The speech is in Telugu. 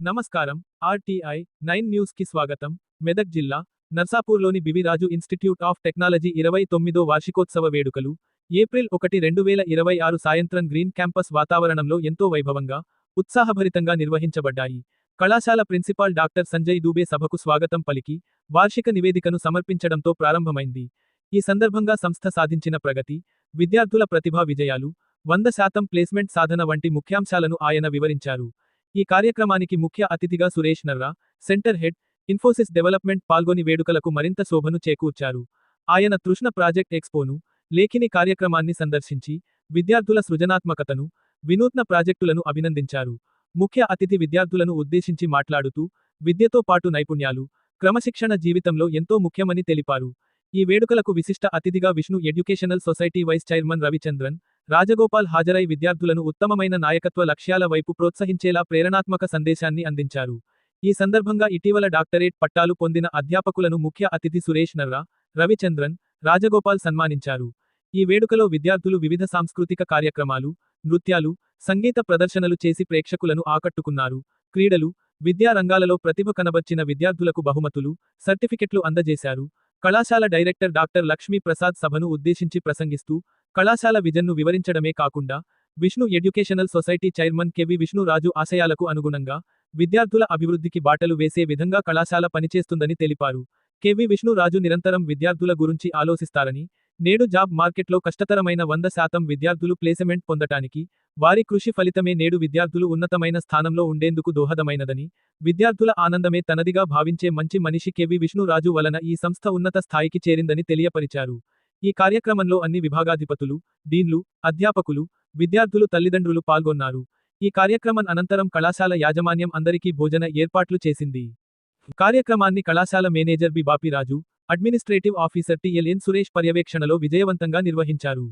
నమస్కారం. ఆర్టీఐ 9 న్యూస్కి స్వాగతం. మెదక్ జిల్లా నర్సాపూర్లోని బివిరాజు ఇన్స్టిట్యూట్ ఆఫ్ టెక్నాలజీ 29వ వార్షికోత్సవ వేడుకలు ఏప్రిల్ 1, 2026 సాయంత్రం గ్రీన్ క్యాంపస్ వాతావరణంలో ఎంతో వైభవంగా, ఉత్సాహభరితంగా నిర్వహించబడ్డాయి. కళాశాల ప్రిన్సిపాల్ డాక్టర్ సంజయ్ దూబే సభకు స్వాగతం పలికి, వార్షిక నివేదికను సమర్పించడంతో ప్రారంభమైంది. ఈ సందర్భంగా సంస్థ సాధించిన ప్రగతి, విద్యార్థుల ప్రతిభా విజయాలు, 100% ప్లేస్మెంట్ సాధన వంటి ముఖ్యాంశాలను ఆయన వివరించారు. ఈ కార్యక్రమానికి ముఖ్య అతిథిగా Suresh Narra, centre head, Infosys development పాల్గొని వేడుకలకు మరింత శోభను చేకూర్చారు. ఆయన తృష్ణ ప్రాజెక్ట్ ఎక్స్పోను, లేఖిని కార్యక్రమాన్ని సందర్శించి, విద్యార్థుల సృజనాత్మకతను, వినూత్న ప్రాజెక్టులను అభినందించారు. ముఖ్య అతిథి విద్యార్థులను ఉద్దేశించి మాట్లాడుతూ, విద్యతో పాటు నైపుణ్యాలు, క్రమశిక్షణ జీవితంలో ఎంతో ముఖ్యమని తెలిపారు. ఈ వేడుకలకు విశిష్ట అతిథిగా Vishnu educational society vice chairman Ravichandran, Rajagopal హాజరై విద్యార్థులను ఉత్తమమైన నాయకత్వ లక్ష్యాల వైపు ప్రోత్సహించేలా ప్రేరణాత్మక సందేశాన్ని అందించారు. ఈ సందర్భంగా ఇటీవల డాక్టరేట్ పట్టాలు పొందిన అధ్యాపకులను ముఖ్య అతిథి సురేష్ నర్రా, రవిచంద్రన్, రాజగోపాల్ సన్మానించారు. ఈ వేడుకలో విద్యార్థులు వివిధ సాంస్కృతిక కార్యక్రమాలు, నృత్యాలు, సంగీత ప్రదర్శనలు చేసి ప్రేక్షకులను ఆకట్టుకున్నారు. క్రీడలు, విద్యా రంగాలలో ప్రతిభ కనబర్చిన విద్యార్థులకు బహుమతులు, సర్టిఫికెట్లు అందజేశారు. కళాశాల డైరెక్టర్ డాక్టర్ లక్ష్మీ ప్రసాద్ సభను ఉద్దేశించి ప్రసంగిస్తూ, కళాశాల విజన్ను వివరించడమే కాకుండా, Vishnu educational society chairman KV Vishnuraju ఆశయాలకు అనుగుణంగా, విద్యార్థుల అభివృద్ధికి బాటలు వేసే విధంగా కళాశాల పనిచేస్తుందని తెలిపారు. కెవి విష్ణురాజు నిరంతరం విద్యార్థుల గురించి ఆలోచిస్తారని, నేడు జాబ్ మార్కెట్లో కష్టతరమైన 100% విద్యార్థులు ప్లేసమెంట్ పొందటానికి, వారి కృషి ఫలితమే నేడు విద్యార్థులు ఉన్నతమైన స్థానంలో ఉండేందుకు దోహదమైనదని, విద్యార్థుల ఆనందమే తనదిగా భావించే మంచి మనిషి కెవి విష్ణురాజు వలన ఈ సంస్థ ఉన్నత స్థాయికి చేరిందని తెలియపరిచారు. ఈ కార్యక్రమంలో అన్ని విభాగాధిపతులు, డీన్లు, అధ్యాపకులు, విద్యార్థులు తల్లిదండ్రులు పాల్గొన్నారు. ఈ కార్యక్రమం అనంతరం కళాశాల యాజమాన్యం అందరికీ భోజన ఏర్పాట్లు చేసింది. కార్యక్రమాన్ని కళాశాల manager B Bapiraju, administrative officer TLN Suresh పర్యవేక్షణలో విజయవంతంగా నిర్వహించారు.